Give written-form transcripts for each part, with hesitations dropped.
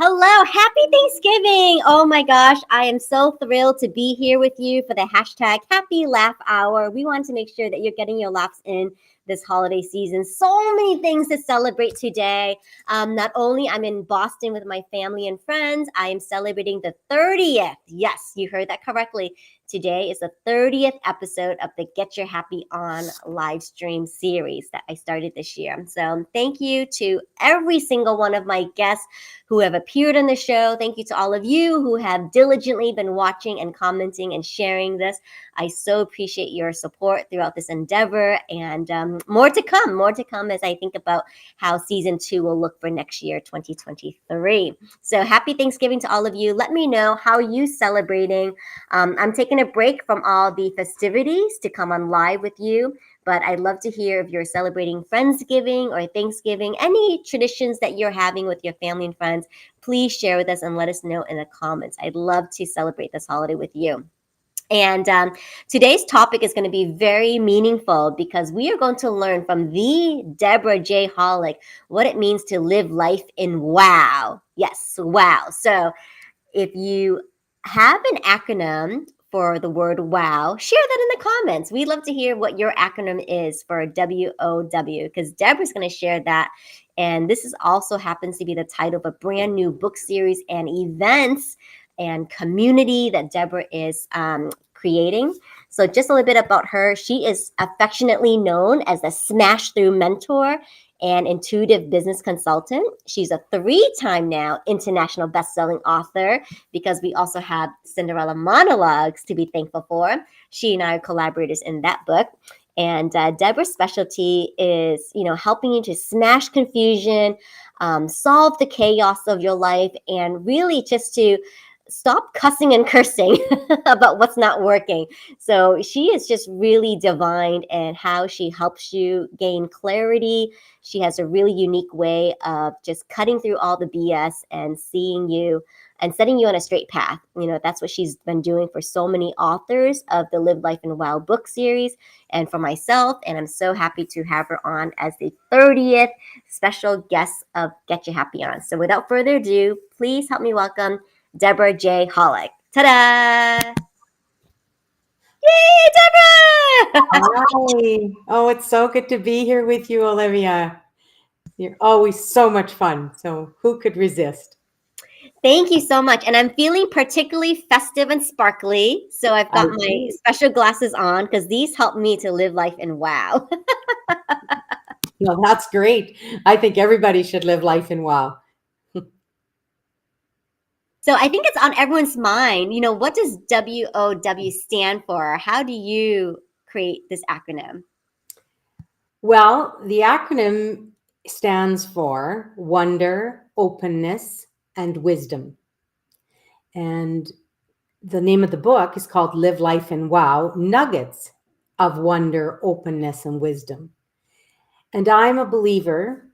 Hello, happy Thanksgiving. Oh my gosh, I am so thrilled to be here with you for the hashtag Happy Laugh Hour. We want to make sure that you're getting your laughs in this holiday season. So many things to celebrate today. Not only I'm in Boston with my family and friends, I am celebrating the 30th. Yes, you heard that correctly. Today is the 30th episode of the Get Your Happy On live stream series that I started this year. So thank you to every single one of my guests who have appeared on the show. Thank you to all of you who have diligently been watching and commenting and sharing this. I so appreciate your support throughout this endeavor, and more to come as I think about how season 2 will look for next year, 2023. So happy Thanksgiving to all of you. Let me know how you celebrating. I'm taking a break from all the festivities to come on live with you, but I'd love to hear if you're celebrating Friendsgiving or Thanksgiving, any traditions that you're having with your family and friends. Please share with us and let us know in the comments. I'd love to celebrate this holiday with you. And today's topic is going to be very meaningful because we are going to learn from the Debora J. Hollick what it means to live life in WOW. Yes, WOW. So if you have an acronym for the word WOW, share that in the comments. We'd love to hear what your acronym is for W.O.W, because Debora's going to share that. And this is also happens to be the title of a brand new book series and events and community that Debora is creating. So just a little bit about her. She is affectionately known as the smash through mentor and intuitive business consultant. She's a 3-time now international best-selling author, because we also have Cinderella monologues to be thankful for. She and I are collaborators in that book. And Debora's specialty is, helping you to smash confusion, solve the chaos of your life, and really just to stop cussing and cursing about what's not working. So she is just really divine in how she helps you gain clarity. She has a really unique way of just cutting through all the BS and seeing you and setting you on a straight path. That's what she's been doing for so many authors of the Live Life in WOW book series and for myself. And I'm so happy to have her on as the 30th special guest of Get Your Happy On. So without further ado, please help me welcome Debora J. Hollick. Ta-da! Yay, Debora! Hi. Oh, it's so good to be here with you, Olivia. You're always so much fun. So who could resist? Thank you so much. And I'm feeling particularly festive and sparkly. So I've got my special glasses on because these help me to live life in WOW. Well, that's great. I think everybody should live life in WOW. So I think it's on everyone's mind. What does W.O.W stand for? How do you create this acronym? Well, the acronym stands for wonder, openness, and wisdom. And the name of the book is called Live Life in WOW, Nuggets of Wonder, Openness, and Wisdom. And I'm a believer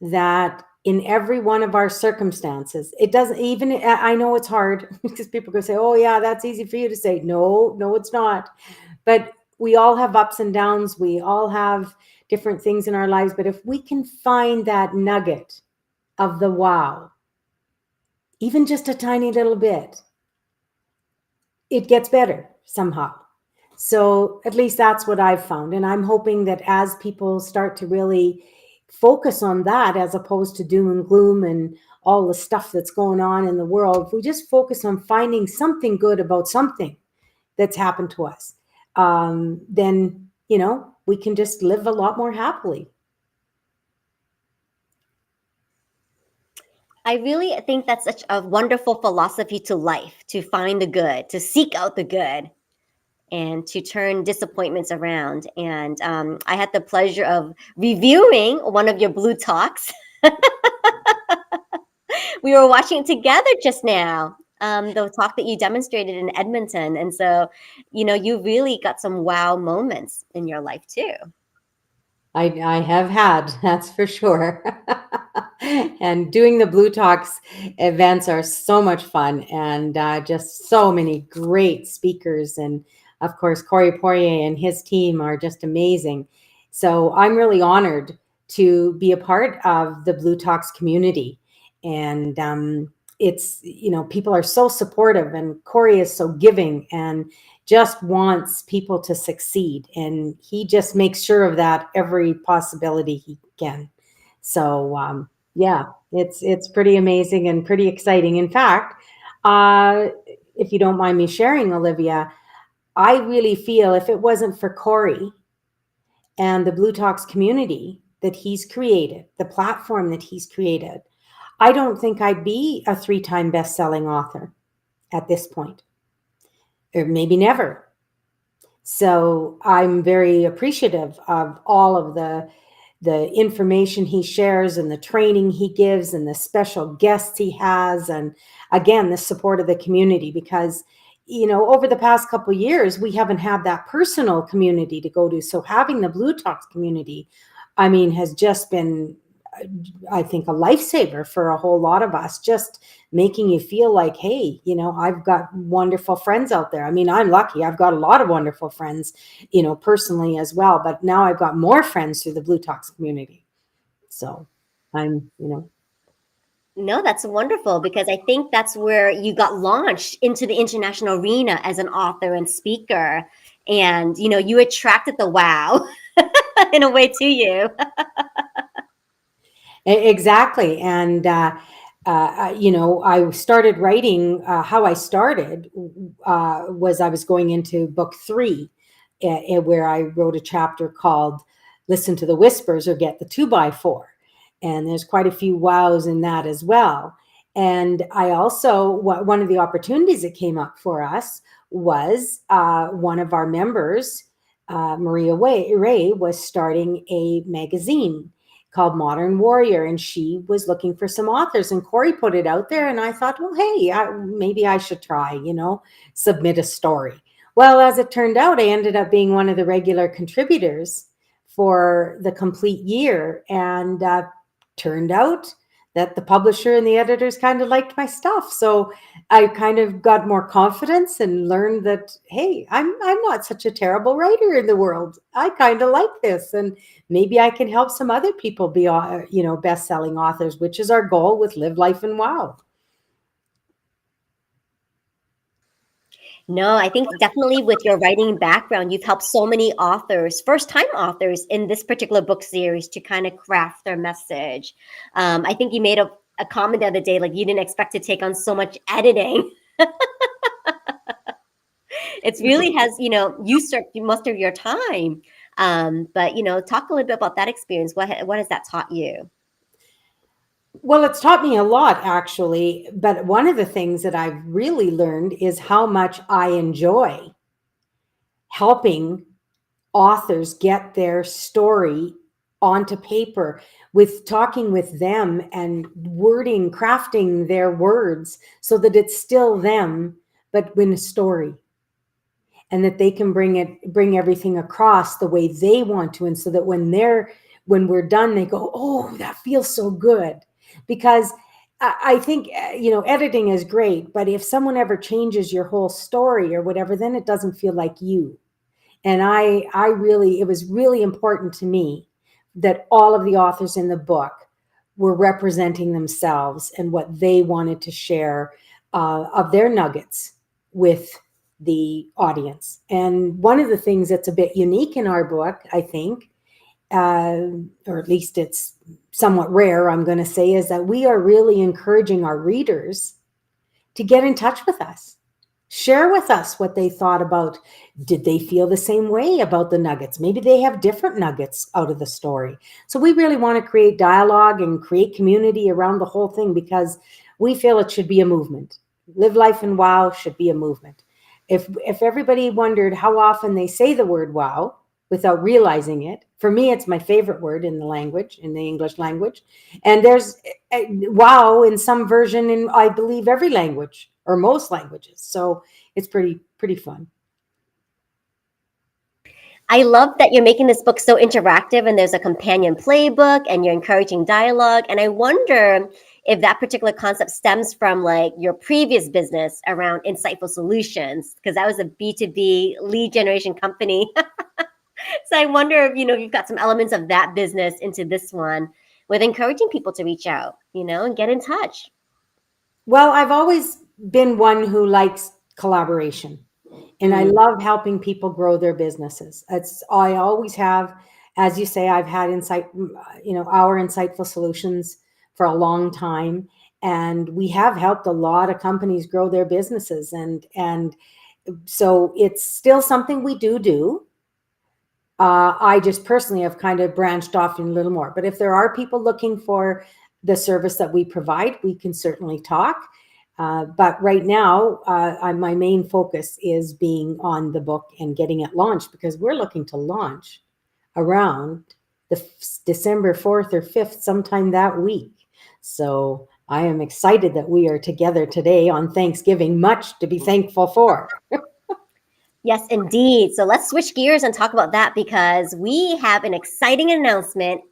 that in every one of our circumstances, it doesn't even, I know it's hard because people go say, oh yeah, that's easy for you to say. No, it's not. But we all have ups and downs. We all have different things in our lives. But if we can find that nugget of the WOW, even just a tiny little bit, it gets better somehow. So at least that's what I've found. And I'm hoping that as people start to really focus on that as opposed to doom and gloom and all the stuff that's going on in the world, if we just focus on finding something good about something that's happened to us, then, we can just live a lot more happily. I really think that's such a wonderful philosophy to life, to find the good, to seek out the good, and to turn disappointments around. And I had the pleasure of reviewing one of your Blue Talks. We were watching it together just now, the talk that you demonstrated in Edmonton. And so, you really got some wow moments in your life too. I have had, that's for sure. And doing the Blue Talks events are so much fun, and just so many great speakers. And of course, Corey Poirier and his team are just amazing. So I'm really honored to be a part of the Blue Talks community. And it's, people are so supportive, and Corey is so giving and just wants people to succeed. And he just makes sure of that every possibility he can. So, yeah, it's pretty amazing and pretty exciting. In fact, if you don't mind me sharing, Olivia, I really feel if it wasn't for Corey and the Blue Talks community that he's created, the platform that he's created, I don't think I'd be a 3-time best-selling author at this point, or maybe never. So I'm very appreciative of all of the information he shares and the training he gives and the special guests he has, and again, the support of the community, because over the past couple of years we haven't had that personal community to go to. So having the Blue Talks community, has just been, I think, a lifesaver for a whole lot of us, just making you feel like, hey, I've got wonderful friends out there. I'm lucky. I've got a lot of wonderful friends, personally as well. But now I've got more friends through the Blue Talks community. So I'm. No, that's wonderful, because I think that's where you got launched into the international arena as an author and speaker. And, you attracted the wow in a way to you. Exactly. And, I started writing, how I started was I was going into book 3, where I wrote a chapter called Listen to the Whispers or Get the 2x4. And there's quite a few wows in that as well. And I also, one of the opportunities that came up for us was one of our members, Maria Ray, was starting a magazine called Modern Warrior, and she was looking for some authors, and Corey put it out there, and I thought, well, hey, maybe I should try, submit a story. Well, as it turned out, I ended up being one of the regular contributors for the complete year, and turned out that the publisher and the editors kind of liked my stuff. So I kind of got more confidence and learned that, hey, I'm not such a terrible writer in the world. I kind of like this, and maybe I can help some other people be, best-selling authors, which is our goal with Live Life and Wow. No, I think definitely with your writing background, you've helped so many authors, first-time authors in this particular book series, to kind of craft their message. I think you made a comment the other day, like you didn't expect to take on so much editing. It really has, usurped most of your time. But, talk a little bit about that experience. What has that taught you? Well, it's taught me a lot, actually. But one of the things that I've really learned is how much I enjoy helping authors get their story onto paper, with talking with them and crafting their words so that it's still them, but in a story. And that they can bring everything across the way they want to. And so that when we're done, they go, oh, that feels so good. Because I think, editing is great, but if someone ever changes your whole story or whatever, then it doesn't feel like you. And it was really important to me that all of the authors in the book were representing themselves and what they wanted to share of their nuggets with the audience. And one of the things that's a bit unique in our book, I think, or at least it's somewhat rare, I'm going to say, is that we are really encouraging our readers to get in touch with us. Share with us what they thought about. Did they feel the same way about the nuggets? Maybe they have different nuggets out of the story. So we really want to create dialogue and create community around the whole thing, because we feel it should be a movement. Live Life and Wow should be a movement. If everybody wondered how often they say the word wow without realizing it, for me, it's my favorite word in the language, in the English language. And there's wow in some version in, I believe, every language or most languages. So it's pretty fun. I love that you're making this book so interactive, and there's a companion playbook and you're encouraging dialogue. And I wonder if that particular concept stems from like your previous business around insightful solutions, because that was a B2B lead generation company. So I wonder if, you've got some elements of that business into this one with encouraging people to reach out, and get in touch. Well, I've always been one who likes collaboration, and I love helping people grow their businesses. I always have, as you say, I've had our insightful solutions for a long time, and we have helped a lot of companies grow their businesses, and so it's still something we do. I just personally have kind of branched off in a little more. But if there are people looking for the service that we provide, we can certainly talk. But right now, my main focus is being on the book and getting it launched, because we're looking to launch around the December 4th or 5th, sometime that week. So I am excited that we are together today on Thanksgiving, much to be thankful for. Yes, indeed. So let's switch gears and talk about that, because we have an exciting announcement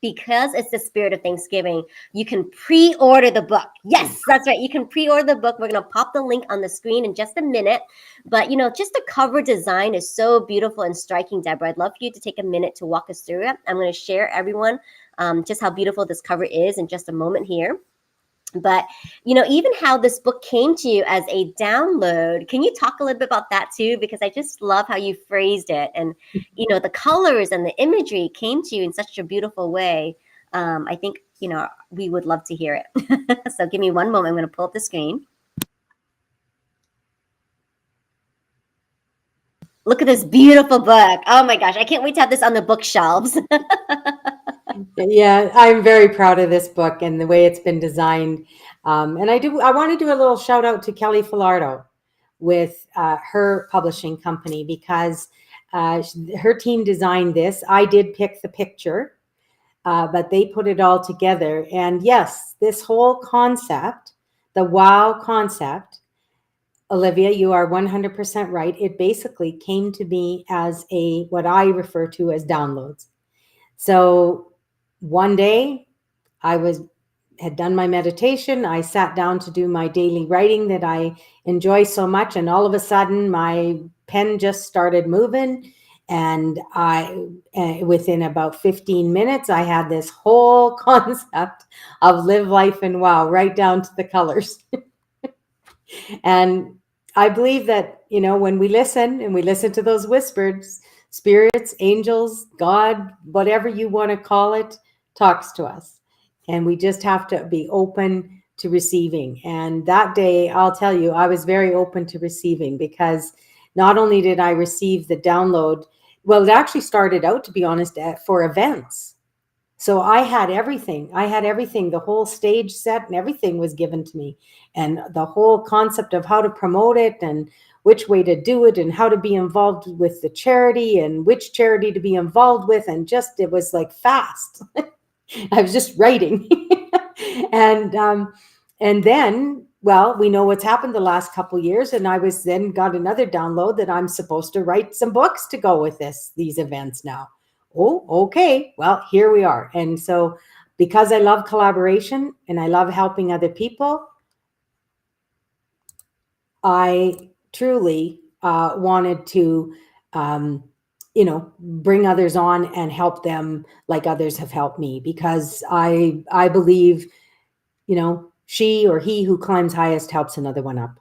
because it's the spirit of Thanksgiving. You can pre-order the book. Yes, that's right. You can pre-order the book. We're going to pop the link on the screen in just a minute. But, just the cover design is so beautiful and striking, Debora. I'd love for you to take a minute to walk us through it. I'm going to share everyone just how beautiful this cover is in just a moment here. But, even how this book came to you as a download, can you talk a little bit about that too? Because I just love how you phrased it. And, the colors and the imagery came to you in such a beautiful way. I think, we would love to hear it. So give me one moment. I'm going to pull up the screen. Look at this beautiful book. Oh my gosh. I can't wait to have this on the bookshelves. Yeah, I'm very proud of this book and the way it's been designed. And I want to do a little shout out to Kelly Filardo with her publishing company, because her team designed this. I did pick the picture, but they put it all together. And yes, this whole concept, the WOW concept, Olivia, you are 100% right. It basically came to me as what I refer to as downloads. So one day I had done my meditation. I sat down to do my daily writing that I enjoy so much. And all of a sudden my pen just started moving. And within about 15 minutes, I had this whole concept of Live Life and Wow, right down to the colors. And I believe that, when we listen and we listen to those whispers, spirits, angels, God, whatever you want to call it, talks to us. And we just have to be open to receiving. And that day, I'll tell you, I was very open to receiving, because not only did I receive the download, well, it actually started out, to be honest, for events. So I had everything. The whole stage set and everything was given to me. And the whole concept of how to promote it and which way to do it and how to be involved with the charity and which charity to be involved with. And it was like fast. I was just writing. And then, well, we know what's happened the last couple of years. And I got another download that I'm supposed to write some books to go with these events now. Oh, okay. Well, here we are. And so because I love collaboration and I love helping other people, I truly wanted to, bring others on and help them like others have helped me, because I believe, she or he who climbs highest helps another one up.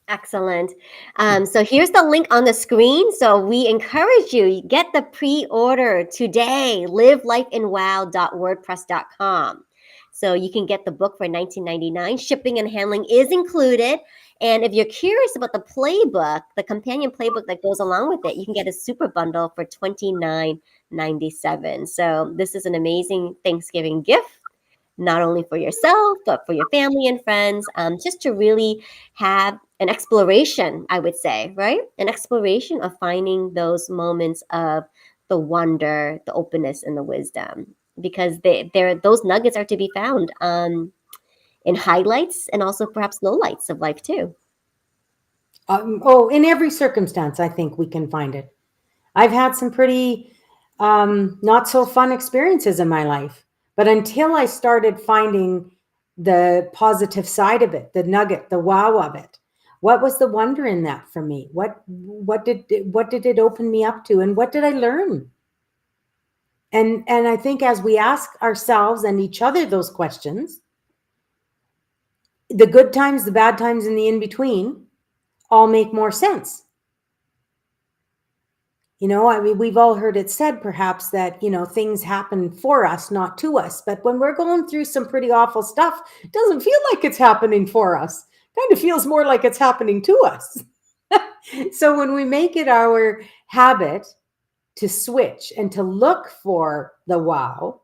Excellent. So here's the link on the screen. So we encourage you get the pre-order today. livelifeinwow.wordpress.com. So you can get the book for $19.99. Shipping and handling is included. And if you're curious about the playbook, the companion playbook that goes along with it, you can get a super bundle for $29.97. So this is an amazing Thanksgiving gift, not only for yourself, but for your family and friends, just to really have an exploration, I would say, right? An exploration of finding those moments of the wonder, the openness, and the wisdom, because those nuggets are to be found in highlights and also perhaps lowlights of life too. In every circumstance, I think we can find it. I've had some pretty not so fun experiences in my life, but until I started finding the positive side of it, the nugget, the wow of it, what was the wonder in that for me? What did it open me up to, and what did I learn? And I think as we ask ourselves and each other those questions, the good times, the bad times, and the in between all make more sense. You know, I mean, we've all heard it said perhaps that, you know, things happen for us, not to us. But when we're going through some pretty awful stuff, it doesn't feel like it's happening for us. It kind of feels more like it's happening to us. So when we make it our habit to switch and to look for the wow,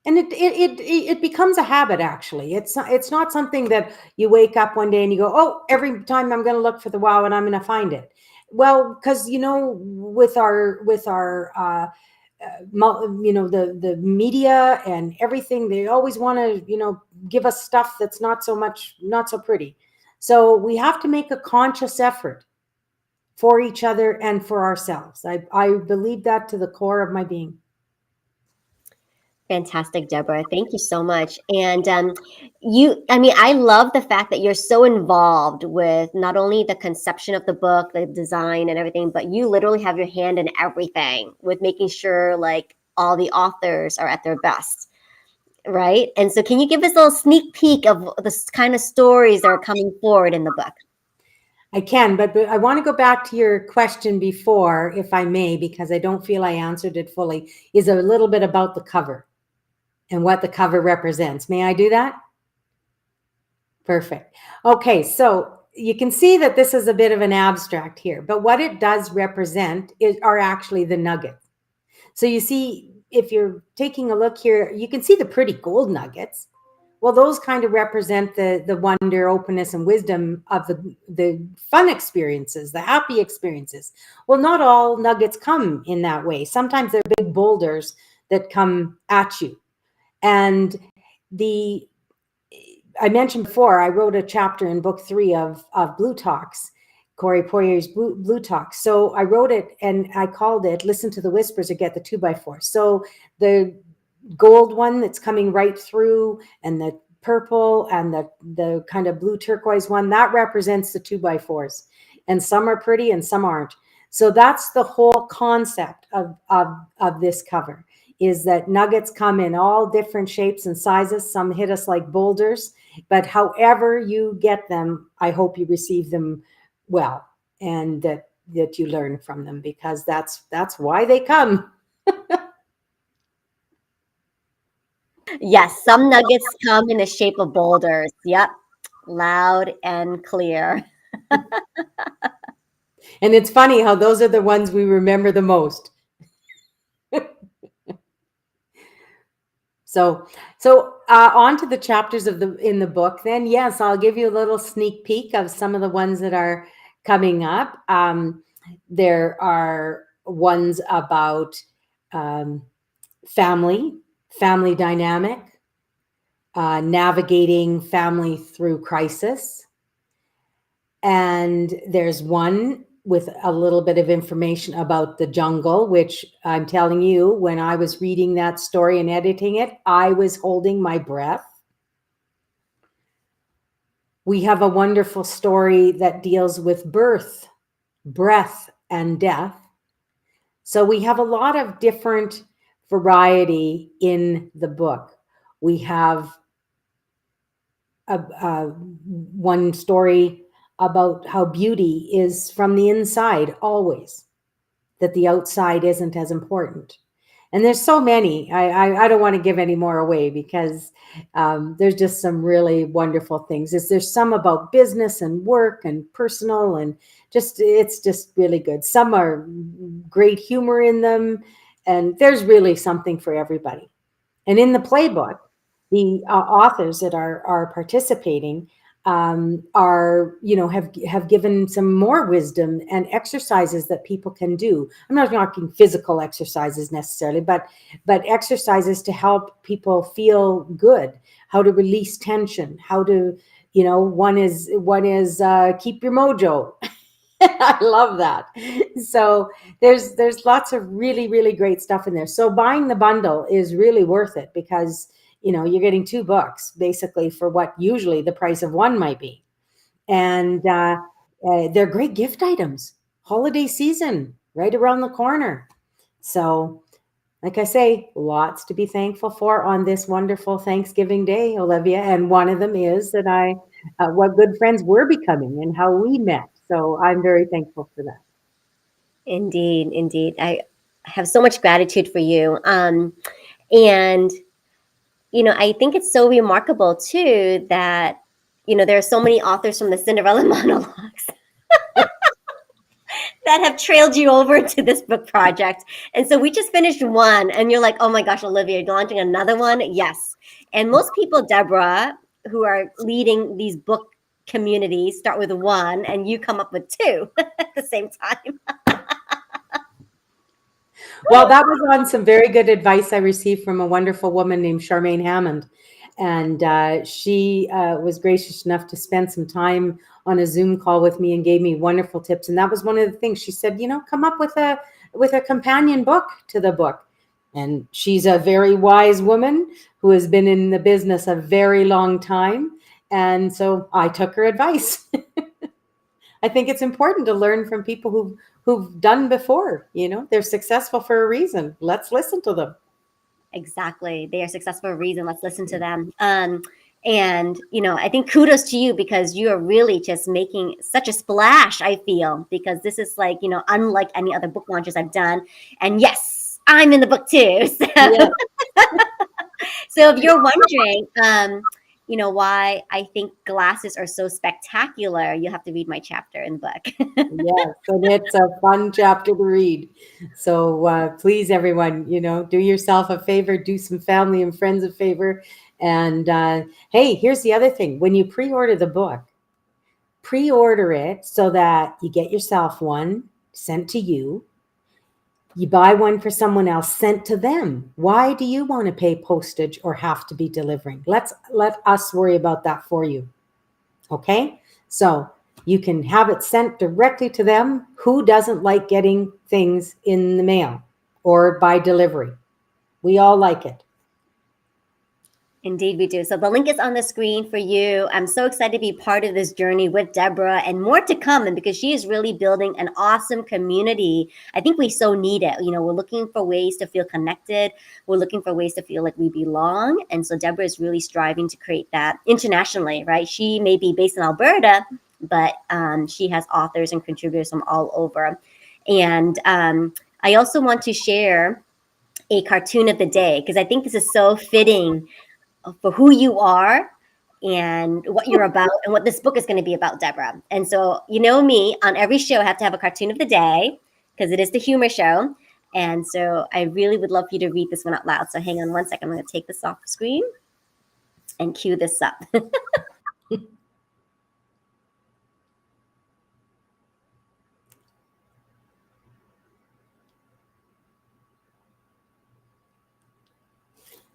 and it becomes a habit. Actually, it's not something that you wake up one day and you go, oh, every time I'm going to look for the wow and I'm going to find it. Well, because, you know, with our you know, the media and everything, they always want to, you know, give us stuff that's not so pretty. So we have to make a conscious effort for each other and for ourselves. I believe that to the core of my being. Fantastic, Deborah. Thank you so much. And I mean, I love the fact that you're so involved with not only the conception of the book, the design and everything, but you literally have your hand in everything with making sure like all the authors are at their best. Right. And so can you give us a little sneak peek of the kind of stories that are coming forward in the book? I can, but I want to go back to your question before, if I may, because I don't feel I answered it fully, is a little bit about the cover and what the cover represents. May I do that? Perfect. Okay, so you can see that this is a bit of an abstract here, but what it does represent are actually the nuggets. So you see, if you're taking a look here, you can see the pretty gold nuggets. Well, those kind of represent the wonder, openness, and wisdom of the fun experiences, the happy experiences. Well, not all nuggets come in that way. Sometimes they're big boulders that come at you. And I mentioned before, I wrote a chapter in book 3 of Blue Talks, Corey Poirier's Blue Talks. So I wrote it and I called it Listen to the Whispers or Get the 2x4. So the gold one that's coming right through, and the purple and the kind of blue turquoise one, that represents the 2x4s. And some are pretty and some aren't. So that's the whole concept of this cover, is that nuggets come in all different shapes and sizes. Some hit us like boulders, but however you get them, I hope you receive them well, and that you learn from them, because that's why they come. Yes, some nuggets come in the shape of boulders. Yep. Loud and clear. And it's funny how those are the ones we remember the most. So on to the chapters in the book then. Yes, I'll give you a little sneak peek of some of the ones that are coming up. There are ones about family dynamic, navigating family through crisis. And there's one with a little bit of information about the jungle, which I'm telling you, when I was reading that story and editing it, I was holding my breath. We have a wonderful story that deals with birth, breath, and death. So we have a lot of different variety in the book. We have one story about how beauty is from the inside always, that the outside isn't as important. And there's so many. I don't want to give any more away because there's just some really wonderful things. There's some about business and work and personal, and it's just really good. Some are great humor in them, and there's really something for everybody. And in the playbook, the authors that are participating are, have given some more wisdom and exercises that people can do. I'm not talking physical exercises necessarily, but exercises to help people feel good, how to release tension, how to, one is keep your mojo. I love that. So there's lots of really, really great stuff in there. So buying the bundle is really worth it because, you're getting 2 books basically for what usually the price of one might be. And they're great gift items. Holiday season right around the corner. So like I say, lots to be thankful for on this wonderful Thanksgiving Day, Olivia. And one of them is that what good friends we're becoming and how we met. So I'm very thankful for that. Indeed, indeed. I have so much gratitude for you. And, I think it's so remarkable too that, there are so many authors from the Cinderella monologues that have trailed you over to this book project. And so we just finished one, and you're like, oh my gosh, Olivia, you're launching another one? Yes. And most people, Debora, who are leading these book communities, start with one, and you come up with 2 at the same time. Well, that was on some very good advice I received from a wonderful woman named Charmaine Hammond. And she was gracious enough to spend some time on a Zoom call with me and gave me wonderful tips. And that was one of the things she said, come up with a companion book to the book. And she's a very wise woman who has been in the business a very long time. And so I took her advice. I think it's important to learn from people who've done before. They're successful for a reason. Let's listen to them. Exactly. They are successful for a reason. Let's listen to them. And, I think kudos to you because you are really just making such a splash, I feel, because this is like, unlike any other book launches I've done. And yes, I'm in the book too. So, Yeah. so if you're wondering, why I think glasses are so spectacular, you have to read my chapter in the book. Yes, and it's a fun chapter to read. So please, everyone, do yourself a favor, do some family and friends a favor. And hey, here's the other thing. When you pre-order the book, pre-order it so that you get yourself one sent to you. You buy one for someone else sent to them. Why do you want to pay postage or have to be delivering? Let us worry about that for you. Okay? So you can have it sent directly to them. Who doesn't like getting things in the mail or by delivery? We all like it. Indeed, we do. So the link is on the screen for you. I'm so excited to be part of this journey with Debora and more to come. And because she is really building an awesome community, I think we so need it. We're looking for ways to feel connected. We're looking for ways to feel like we belong. And so Debora is really striving to create that internationally, right? She may be based in Alberta, but she has authors and contributors from all over. And I also want to share a cartoon of the day because I think this is so fitting for who you are and what you're about and what this book is going to be about, Debora. And so, me, on every show, I have to have a cartoon of the day because it is the humor show. And so I really would love for you to read this one out loud. So hang on one second. I'm going to take this off the screen and cue this up.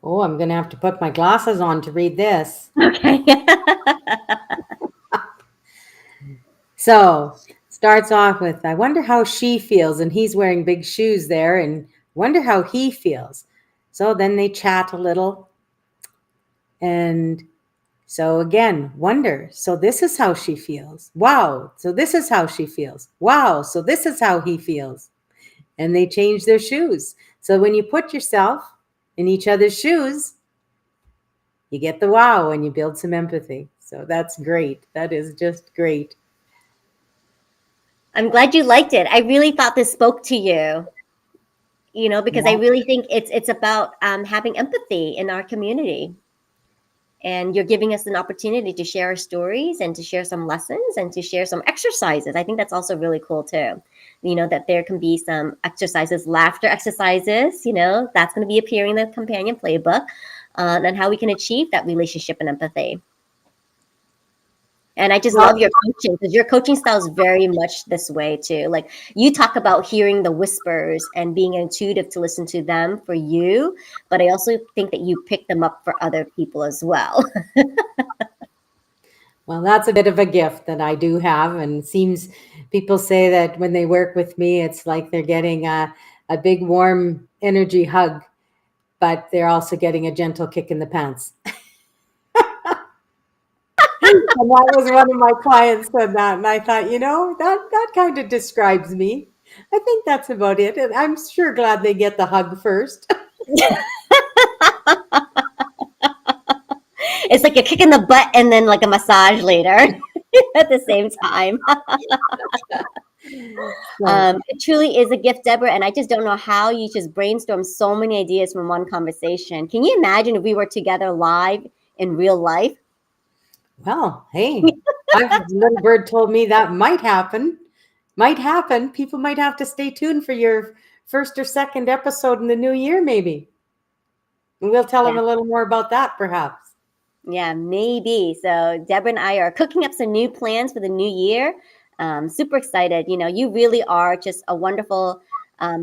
Oh, I'm going to have to put my glasses on to read this. Okay. So starts off with, I wonder how she feels. And he's wearing big shoes there and wonder how he feels. So then they chat a little. And so again, wonder. So this is how she feels. Wow. So this is how she feels. Wow. So this is how he feels. And they change their shoes. So when you put yourself in each other's shoes, you get the wow and you build some empathy. So that's great. That is just great. I'm glad you liked it. I really thought this spoke to you, because I Yeah. really think it's about having empathy in our community. And you're giving us an opportunity to share our stories and to share some lessons and to share some exercises. I think that's also really cool too. That there can be some exercises, laughter exercises, that's going to be appearing in the companion playbook, and how we can achieve that relationship and empathy. And I just Well, love your coaching, because your coaching style is very much this way too. Like, you talk about hearing the whispers and being intuitive to listen to them for you, but I also think that you pick them up for other people as well. well, that's a bit of a gift that I do have, and it seems people say that when they work with me, it's like they're getting a big warm energy hug, but they're also getting a gentle kick in the pants. And that was one of my clients said that, and I thought, that kind of describes me. I think that's about it, and I'm sure glad they get the hug first. It's like a kick in the butt and then like a massage later at the same time. So, It truly is a gift, Deborah, and I just don't know how you just brainstorm so many ideas from one conversation. Can you imagine if we were together live in real life? well, hey, little bird told me that might happen. Might happen. People might have to stay tuned for your first or second episode in the new year, maybe. And we'll tell them a little more about that, perhaps. Yeah, maybe. So Deborah and I are cooking up some new plans for the new year. Super excited. You really are just a wonderful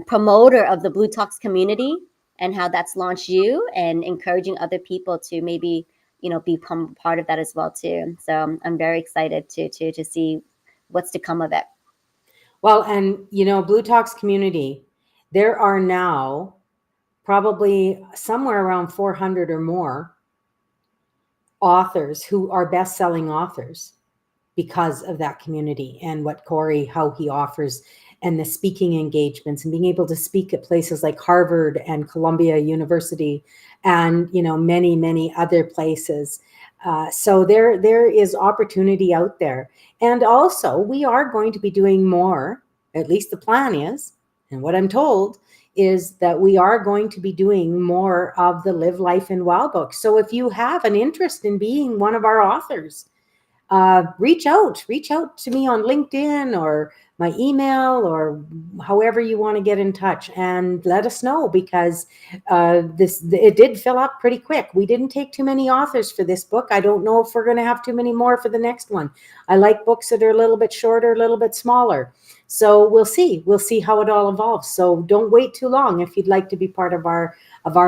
promoter of the Blue Talks community, and how that's launched you and encouraging other people to maybe, become part of that as well too. So I'm very excited to see what's to come of it. Well, and Blue Talks community, there are now probably somewhere around 400 or more authors who are best-selling authors because of that community and what Corey, how he offers, and the speaking engagements and being able to speak at places like Harvard and Columbia University and many, many other places. So there is opportunity out there. And also we are going to be doing more, at least the plan is, and what I'm told is that we are going to be doing more of the Live Life and Wow book. So if you have an interest in being one of our authors, reach out to me on LinkedIn or my email or however you want to get in touch, and let us know, because it did fill up pretty quick. We didn't take too many authors for this book. I don't know if we're going to have too many more for the next one. I like books that are a little bit shorter, a little bit smaller. So we'll see how it all evolves. So don't wait too long if you'd like to be part of our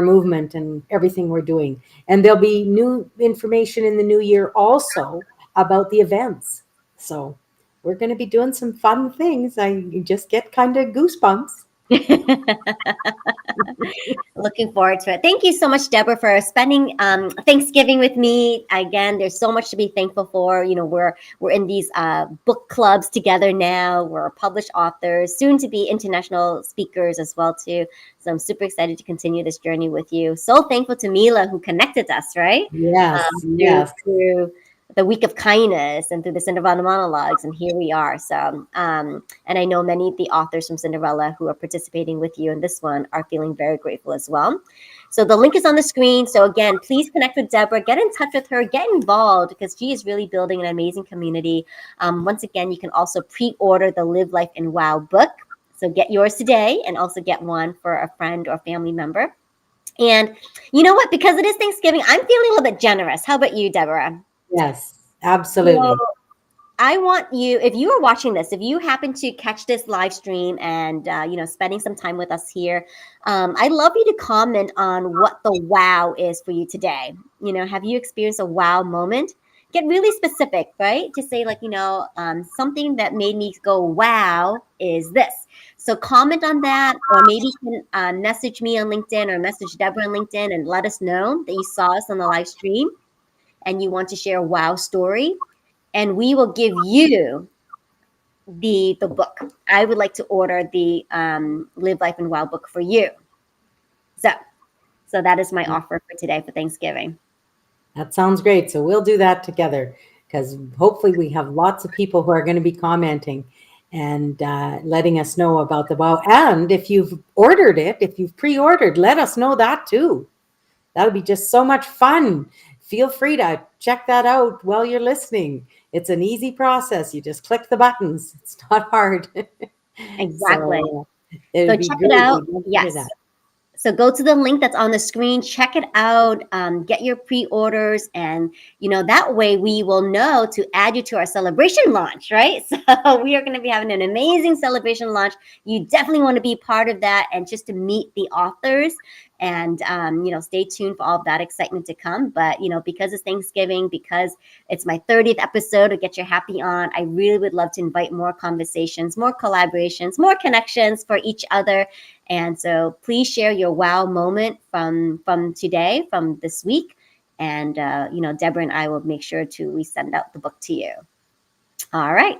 movement and everything we're doing. And there'll be new information in the new year also about the events. So we're going to be doing some fun things. I just get kind of goosebumps. Looking forward to it. Thank you so much, Deborah, for spending Thanksgiving with me. Again, there's so much to be thankful for. We're in these book clubs together now. We're published authors, soon to be international speakers as well too. So I'm super excited to continue this journey with you. So thankful to Mila, who connected us, right? Yes, yes. Through the week of kindness and through the Cinderella monologues, and here we are. So, and I know many of the authors from Cinderella who are participating with you in this one are feeling very grateful as well. So the link is on the screen. So again, please connect with Deborah, get in touch with her, get involved, because she is really building an amazing community. Once again, you can also pre-order the Live Life and Wow book. So get yours today, and also get one for a friend or family member. And you know what? Because it is Thanksgiving, I'm feeling a little bit generous. How about you, Deborah? Yes, So absolutely. I want you, if you are watching this, if you happen to catch this live stream and, spending some time with us here, I'd love you to comment on what the wow is for you today. Have you experienced a wow moment? Get really specific, right? To say like, something that made me go, wow, is this. So comment on that, or maybe you can message me on LinkedIn or message Deborah on LinkedIn and let us know that you saw us on the live stream and you want to share a wow story, and we will give you the book. I would like to order the Live Life and Wow book for you. So that is my offer for today for Thanksgiving. That sounds great. So we'll do that together, because hopefully we have lots of people who are going to be commenting. and letting us know about the WOW. And if you've ordered it, if you've pre-ordered, let us know that too. That'll be just so much fun. Feel free to check that out while you're listening. It's an easy process. You just click the buttons. It's not hard. Exactly. So it So would be check it great. out. We'd love to hear Yes. that. So go to the link that's on the screen, check it out, get your pre-orders, and that way we will know to add you to our celebration launch, right? So we are going to be having an amazing celebration launch. You definitely want to be part of that, and just to meet the authors, and stay tuned for all of that excitement to come. But because it's Thanksgiving, because it's my 30th episode of Get Your Happy On, I really would love to invite more conversations, more collaborations, more connections for each other. And so please share your wow moment from today, from this week. And, Deborah and I will make sure we send out the book to you. All right.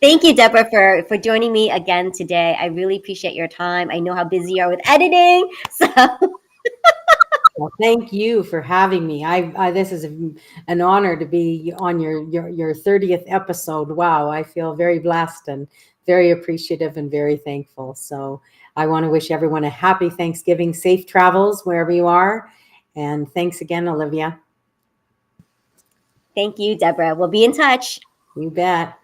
Thank you, Deborah, for joining me again today. I really appreciate your time. I know how busy you are with editing. So Well, thank you for having me. This is an honor to be on your 30th episode. Wow, I feel very blessed and very appreciative and very thankful. So I want to wish everyone a happy Thanksgiving, safe travels wherever you are. And thanks again, Olivia. thank you, Deborah. We'll be in touch. You bet.